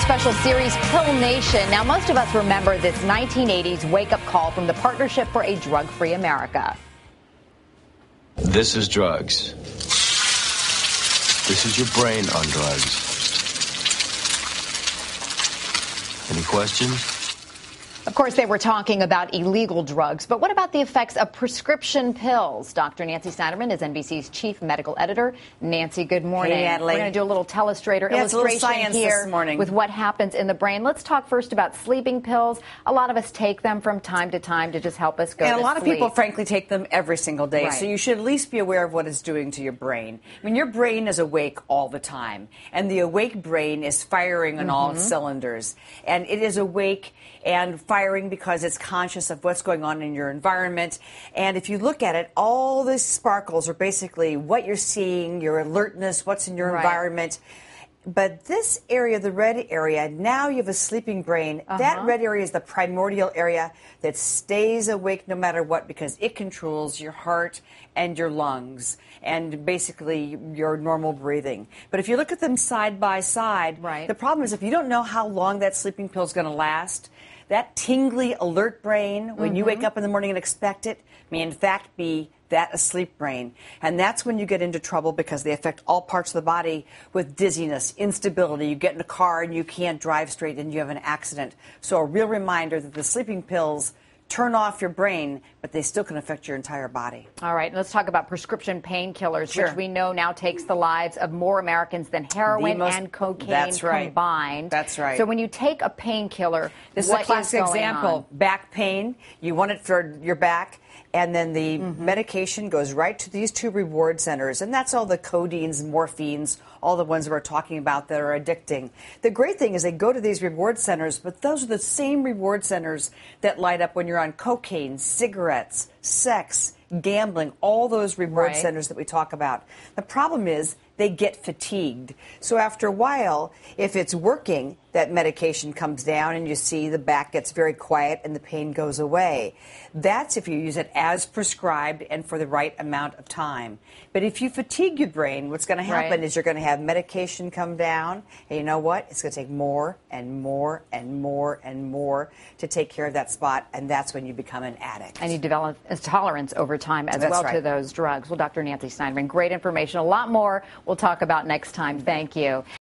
special series, Pill Nation. Now, most of us remember this 1980s wake-up call from the Partnership for a Drug-Free America. This is drugs. This is your brain on drugs. Any questions? Of course, they were talking about illegal drugs, but what about the effects of prescription pills? Dr. Nancy Snyderman is NBC's chief medical editor. Nancy, good morning. Hey, Natalie. We're going to do a little illustration here this morning with what happens in the brain. Let's talk first about sleeping pills. A lot of us take them from time to time to just help us go to sleep. And a lot of people, frankly, take them every single day. Right. So you should at least be aware of what it's doing to your brain. I mean, your brain is awake all the time. And the awake brain is firing on all cylinders. And it is awake and firing because it's conscious of what's going on in your environment. And if you look at it, all the sparkles are basically what you're seeing, your alertness, what's in your environment. But this area, the red area, now you have a sleeping brain. That red area is the primordial area that stays awake no matter what, because it controls your heart and your lungs and basically your normal breathing. But if you look at them side by side, the problem is if you don't know how long that sleeping pill is going to last, that tingly, alert brain, when you wake up in the morning and expect it, may in fact be that asleep brain. And that's when you get into trouble because they affect all parts of the body with dizziness, instability. You get in a car and you can't drive straight and you have an accident. So a real reminder that the sleeping pills turn off your brain, but they still can affect your entire body. All right, let's talk about prescription painkillers, which we know now takes the lives of more Americans than heroin and cocaine combined. That's right. So when you take a painkiller, this is a classic example. Back pain, you want it for your back, and then the medication goes right to these two reward centers, and that's all the codeines, morphines, all the ones that we're talking about that are addicting. The great thing is they go to these reward centers, but those are the same reward centers that light up when you're on cocaine, cigarettes, sex, gambling, all those reward centers that we talk about. The problem is they get fatigued. So after a while, if it's working, that medication comes down and you see the back gets very quiet and the pain goes away. That's if you use it as prescribed and for the right amount of time. But if you fatigue your brain, what's going to happen is you're going to have medication come down. And you know what? It's going to take more and more and more and more to take care of that spot. And that's when you become an addict. And you develop a tolerance over time as well to those drugs. Well, Dr. Nancy Snyderman, great information. A lot more we'll talk about next time. Thank you.